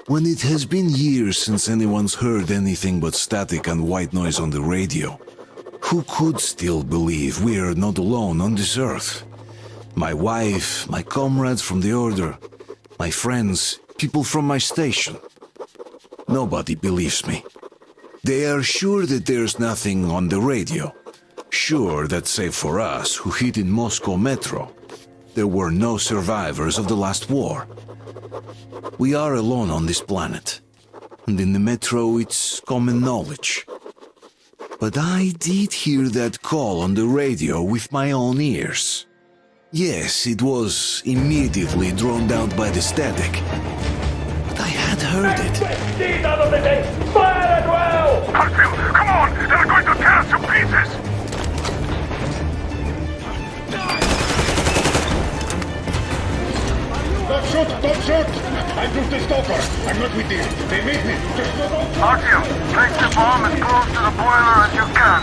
When it has been years since anyone's heard anything but static and white noise on the radio, who could still believe we are not alone on this earth? My wife, my comrades from the Order, my friends, people from my station. Nobody believes me. They are sure that there's nothing on the radio. Sure that save for us who hid in Moscow Metro, there were no survivors of the last war. We are alone on this planet, and in the Metro it's common knowledge. But I did hear that call on the radio with my own ears. Yes, it was immediately drowned out by the static, but I had heard it. Fire at will! Harfield, come on! They're going to tear us to pieces! Don't shoot! Don't shoot! I'm just a stalker. I'm not with you. They made me. Just go don't shoot. Harfield, place the bomb as close to the boiler as you can.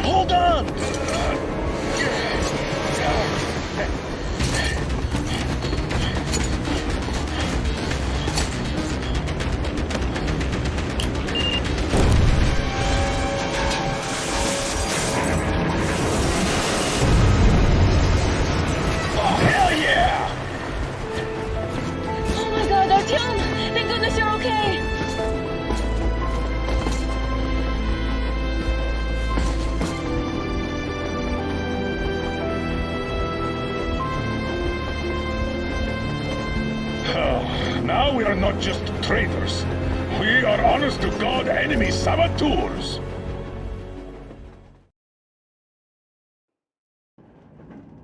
Hold on! Oh my god, Artyom! Thank goodness you're okay! Now we are not just traitors. We are honest-to-God enemy saboteurs.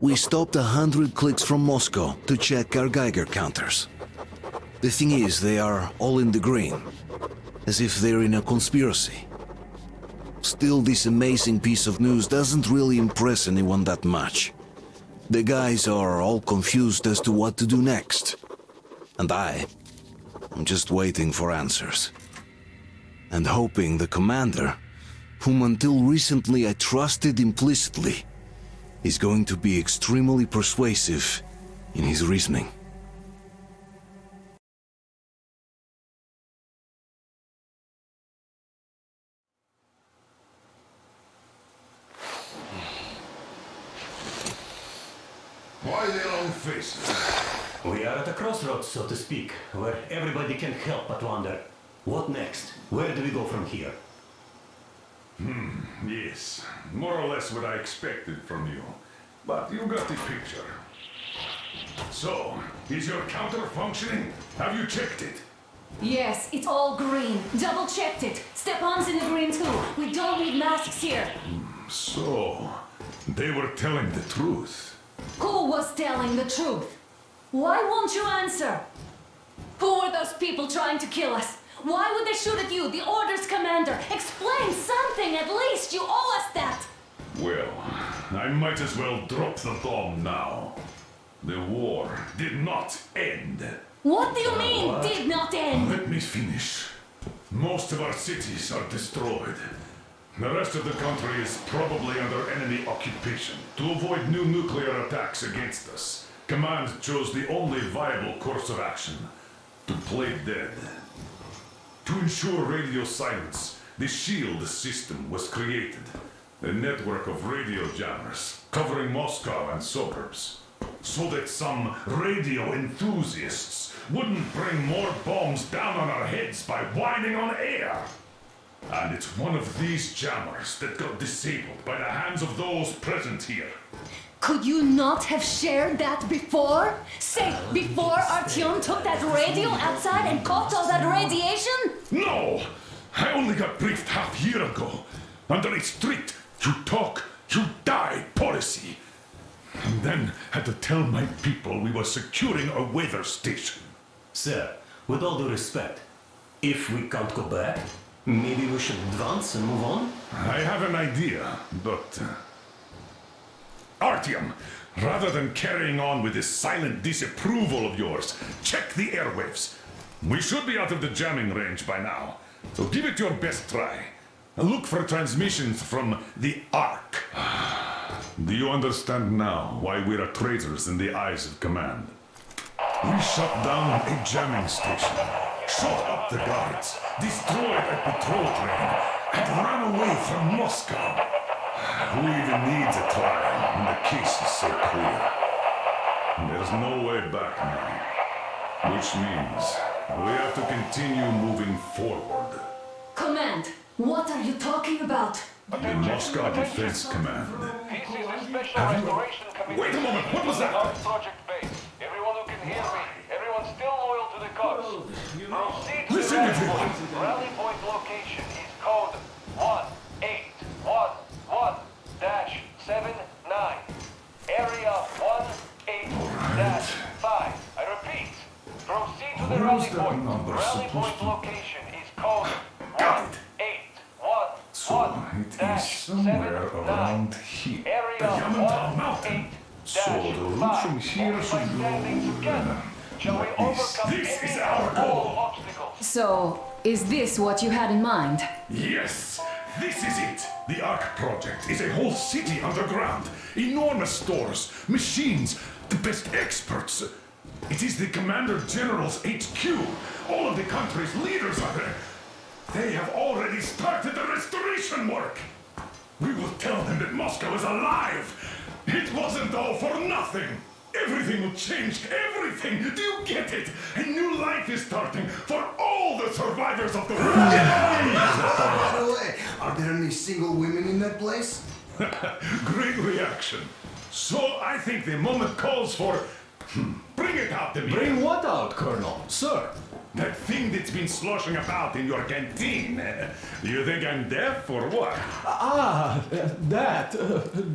We stopped 100 clicks from Moscow to check our Geiger counters. The thing is, they are all in the green, as if they're in a conspiracy. Still, this amazing piece of news doesn't really impress anyone that much. The guys are all confused as to what to do next. And I'm just waiting for answers. And hoping the commander, whom until recently I trusted implicitly, is going to be extremely persuasive in his reasoning. Why the long faces? We are at a crossroads, so to speak, where everybody can help but wonder, what next? Where do we go from here? Yes, more or less what I expected from you. But you got the picture. So, is your counter functioning? Have you checked it? Yes, it's all green. Double checked it. Stepan's in the green too. We don't need masks here. So, they were telling the truth. Who was telling the truth? Why won't you answer? Who were those people trying to kill us? Why would they shoot at you, the Order's commander? Explain something at least. You owe us that. Well, I might as well drop the bomb now. The war did not end. What do you mean, did not end? Let me finish. Most of our cities are destroyed. The rest of the country is probably under enemy occupation. To avoid new nuclear attacks against us, Command chose the only viable course of action: to play dead. To ensure radio silence, the SHIELD system was created. A network of radio jammers covering Moscow and suburbs. So that some radio enthusiasts wouldn't bring more bombs down on our heads by whining on air. And it's one of these jammers that got disabled by the hands of those present here. Could you not have shared that before? Say, before Artyom took that radio outside and caught all that radiation? No! I only got briefed half year ago, under a strict you talk, you die policy. And then had to tell my people we were securing a weather station. Sir, with all due respect, If we can't go back, maybe we should advance and move on? I have an idea, but... Artyom, rather than carrying on with this silent disapproval of yours, check the airwaves. We should be out of the jamming range by now, so give it your best try. Look for transmissions from the Ark. Do you understand now why we are traitors in the eyes of command? We shut down a jamming station, shot up the guards, destroyed a patrol train, and ran away from Moscow. Who even needs a trial when the case is so clear? There's no way back now, which means we have to continue moving forward. Command, what are you talking about? The Moscow Defense Command. This is a special restoration committee. Wait a moment, what was that? Not Project Base. Everyone who can hear me, everyone's still loyal to the cause. Proceed to Listen, the everyone. rally point location is code 1811-79. Area 18-5. I repeat, proceed to the Where rally is that point. number Rally supposed point to- location is code Got it. 1811-79. So it is somewhere around here. The Area Yamantau Mountain. So the route from here should go... Shall we overcome This any is our and all goal. obstacles? So, is this what you had in mind? Yes, this is it. The Ark Project is a whole city underground. Enormous stores, machines, the best experts. It is the Commander General's HQ. All of the country's leaders are there. They have already started the restoration work. We will tell them that Moscow is alive. It wasn't all for nothing. Everything will change, everything. Do you get it? A new life is starting for all the survivors of the war. By the way, are there any single women in that place? Great reaction. So I think the moment calls for... Bring it out to me. Bring what out, Colonel? Sir? That thing that's been sloshing about in your canteen. Do you think I'm deaf or what? That.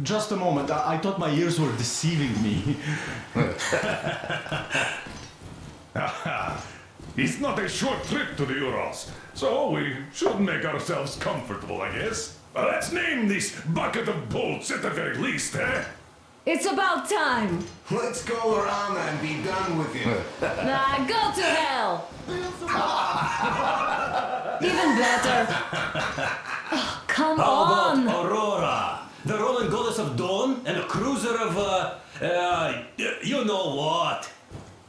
Just a moment. I thought my ears were deceiving me. It's not a short trip to the Urals, so we should make ourselves comfortable, I guess. Let's name this bucket of bolts at the very least, eh? It's about time! Let's go around and be done with it. Nah, go to hell! Even better. Oh, come How on! about Aurora? The Roman goddess of dawn and a cruiser of, you know what?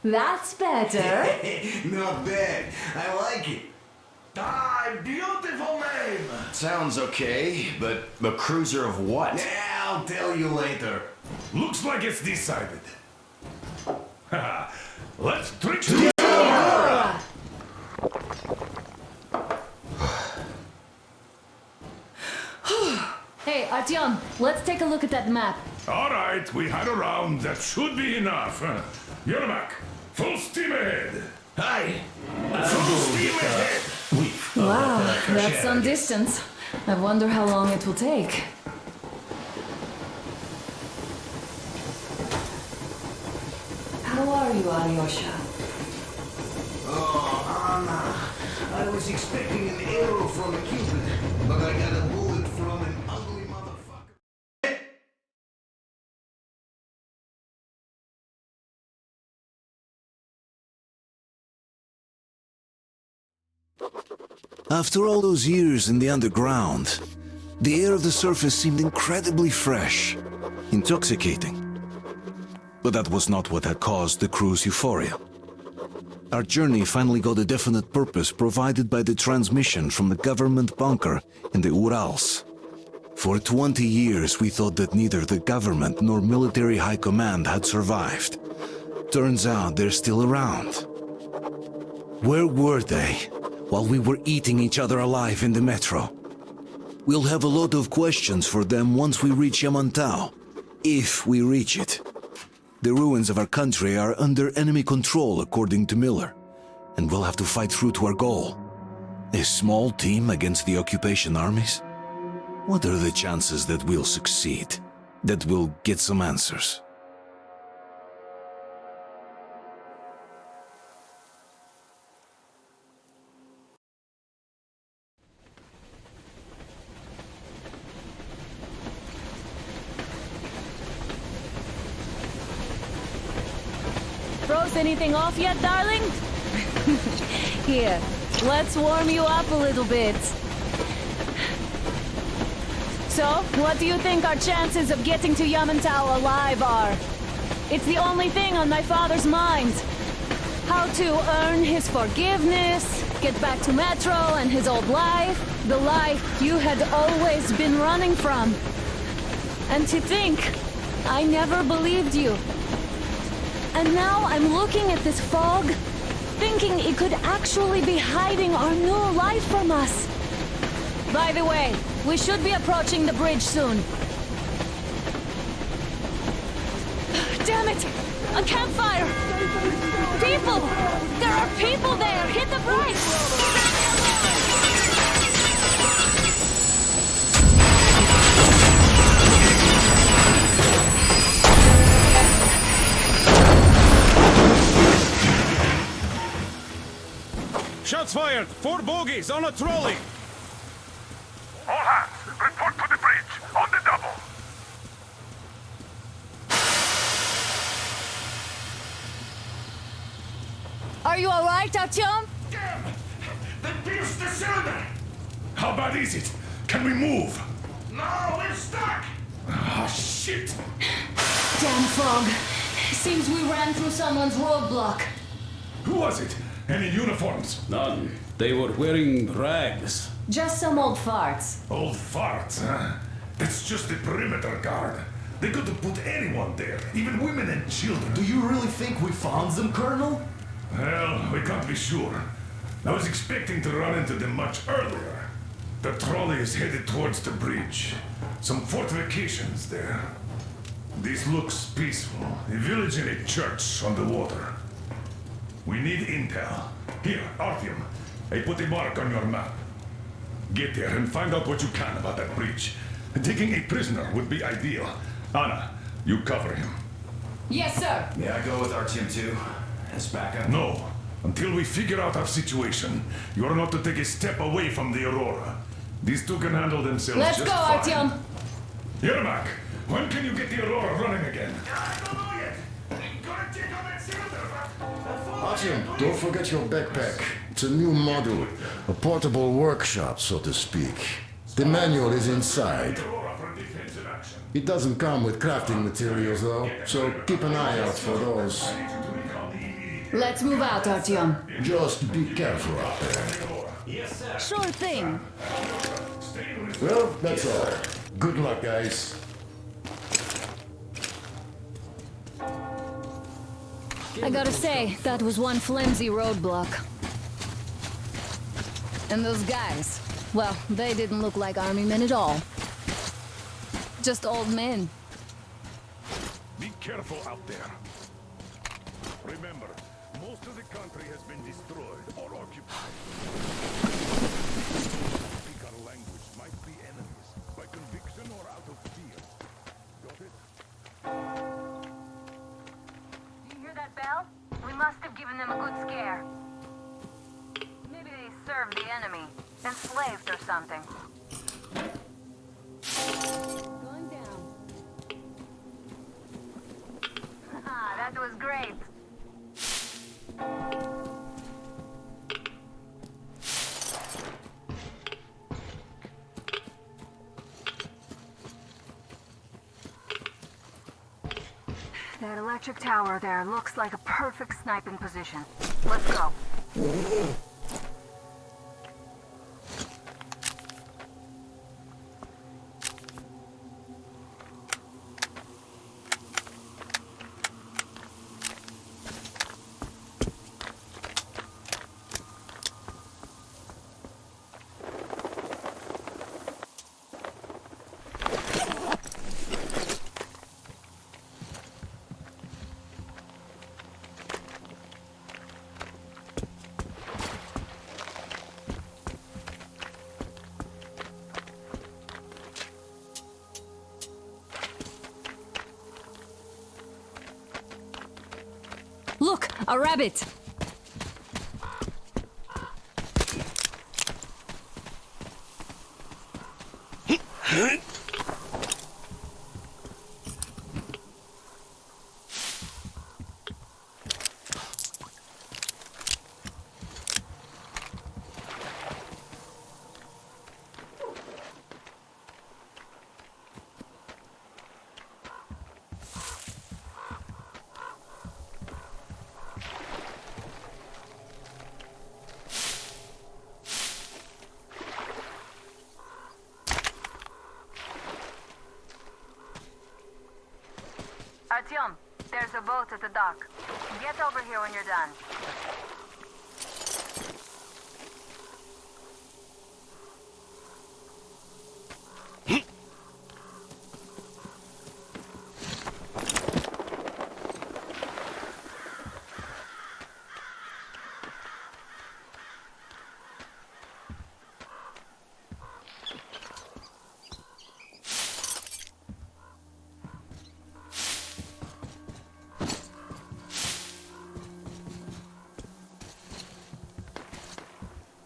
That's better. Not bad. I like it. Beautiful name! Sounds okay, but the cruiser of what? Yeah, I'll tell you later. Looks like it's decided. Let's trick to... Hey, Artyom, let's take a look at that map. All right, we had a round. That should be enough. Yermak, full steam ahead. Aye. Full steam ahead. Wow, that's some distance. I wonder how long it will take. How are you, Alyosha? Oh, Anna. I was expecting an arrow from a Cupid, but I got a bullet from an ugly motherfucker. After all those years in the underground, the air of the surface seemed incredibly fresh, intoxicating. But that was not what had caused the crew's euphoria. Our journey finally got a definite purpose provided by the transmission from the government bunker in the Urals. For 20 years we thought that neither the government nor military high command had survived. Turns out they're still around. Where were they while we were eating each other alive in the metro? We'll have a lot of questions for them once we reach Yamantau, if we reach it. The ruins of our country are under enemy control, according to Miller, and we'll have to fight through to our goal. A small team against the occupation armies? What are the chances that we'll succeed, that we'll get some answers? dozed anything off yet, darling? Here, let's warm you up a little bit. So, what do you think our chances of getting to Yamantau alive are? It's the only thing on my father's mind. How to earn his forgiveness, get back to Metro and his old life, the life you had always been running from. And to think, I never believed you. And now I'm looking at this fog, thinking it could actually be hiding our new life from us. By the way, we should be approaching the bridge soon. Damn it! A campfire! People! There are people there! Hit the brakes! Shots fired! 4 bogies on a trolley! All hands, report to the bridge, on the double. Are you alright, Artyom? Damn! They pierced the cylinder! How bad is it? Can we move? No, we're stuck! Ah, shit! Damn fog. Seems we ran through someone's roadblock. Who was it? Any uniforms? None. They were wearing rags. Just some old farts. Old farts, huh? That's just the perimeter guard. They could have put anyone there, even women and children. Do you really think we found them, Colonel? Well, we can't be sure. I was expecting to run into them much earlier. The trolley is headed towards the bridge. Some fortifications there. This looks peaceful. A village and a church on the water. We need intel. Here, Artyom. I put a mark on your map. Get there and find out what you can about that bridge. Taking a prisoner would be ideal. Anna, you cover him. Yes, sir. May I go with Artyom too? As backup? No. Until we figure out our situation, you are not to take a step away from the Aurora. These two can handle themselves Let's just go, fine. Artyom. Yermak, when can you get the Aurora running again? I don't know yet. Gotta check on that cylinder. Artyom, don't forget your backpack. It's a new model, a portable workshop, so to speak. The manual is inside. Aurora for defensive action. It doesn't come with crafting materials, though, so keep an eye out for those. Let's move out, Artyom. Just be careful out there. Yes, sir. Sure thing. Well, that's all. Good luck, guys. I gotta say, that was one flimsy roadblock. And those guys, well, they didn't look like army men at all. Just old men. Be careful out there. Remember, most of the country has been destroyed or occupied. Speak our language might be enemies, by conviction or out of fear. Got it? Do you hear that bell? We must have given them a good scare. Maybe they served the enemy, enslaved or something. Going down. Ah, that was great. That electric tower there looks like a perfect sniping position. Let's go. Look, a rabbit! Artyom, there's a boat at the dock. Get over here when you're done.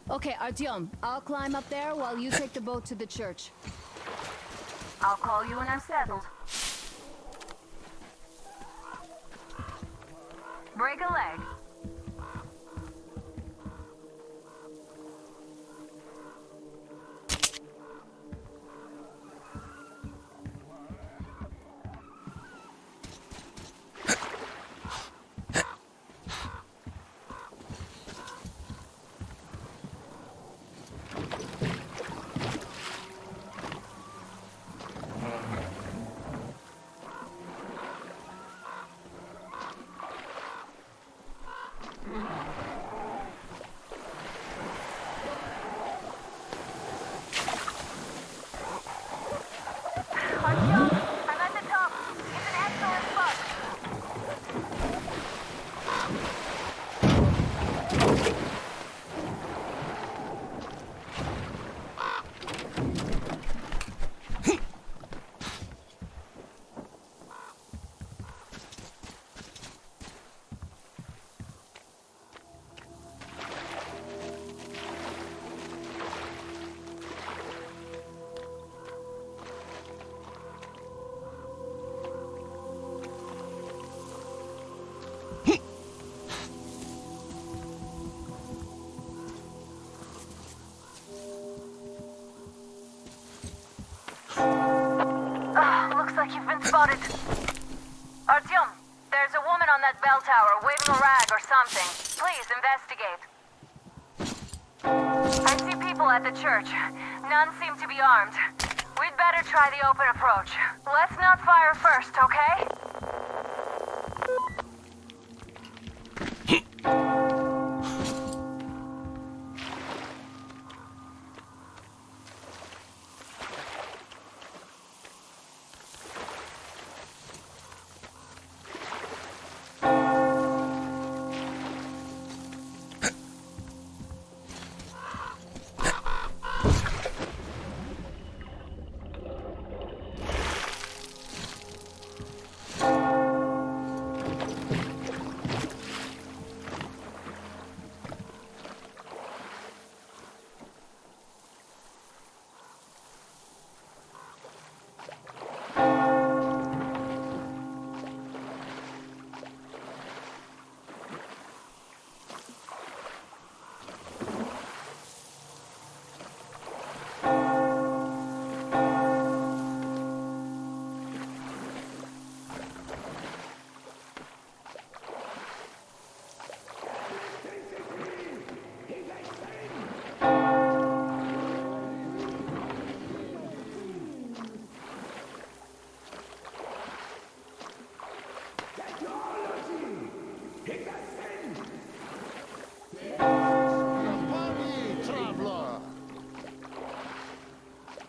Okay, Artyom, I'll climb up there while you take the boat to the church. I'll call you when I'm settled. Break a leg. Looks like you've been spotted. Artyom, there's a woman on that bell tower waving a rag or something. Please investigate. I see people at the church. None seem to be armed. We'd better try the open approach. Let's not fire first, okay?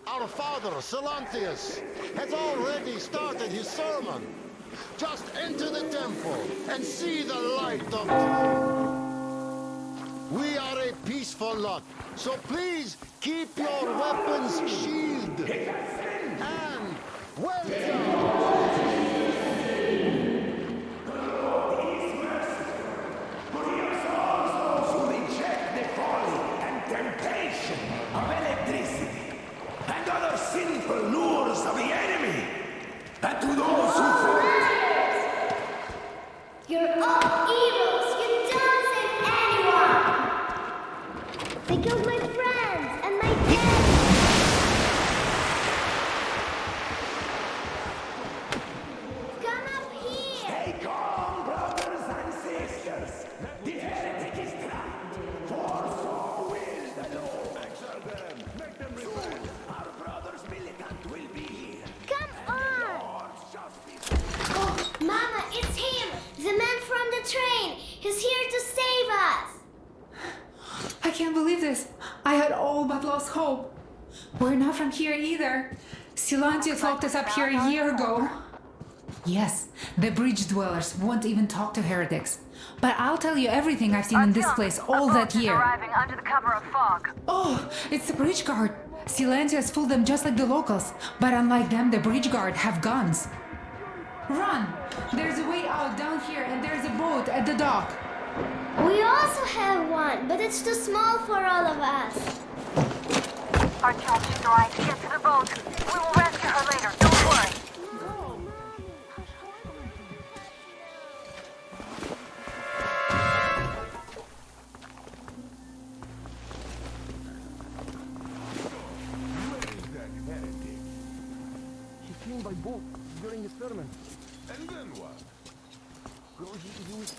Our father, Silanthius, has already started his sermon. Just enter the temple and see the light of truth. We are a peaceful lot, so please keep your weapons shielded. And welcome! Sinful lures of the enemy, and to those who You're all evils! You don't save anyone! They killed my friends and my dad! Come up here! Stay calm, brothers and sisters! The heretic is trapped, for so will the Lord. Make them repent! Our brothers militant will be here. Come on! Oh, Mama! can't believe this. I had all but lost hope. We're not from here either. Silantius locked us up here a year ago. Yes, the bridge dwellers won't even talk to heretics. But I'll tell you everything I've seen in this place all that year. Arriving under the cover of fog. Oh, it's the bridge guard. Silantius fooled them just like the locals. But unlike them, the bridge guard have guns. Run! There's a way out down here and there's a boat at the dock. We also have one, but it's too small for all of us. Artyom, she's right. Get to the boat. We will rescue her later. Don't worry. He came by boat during his sermon. And then what? Well, he was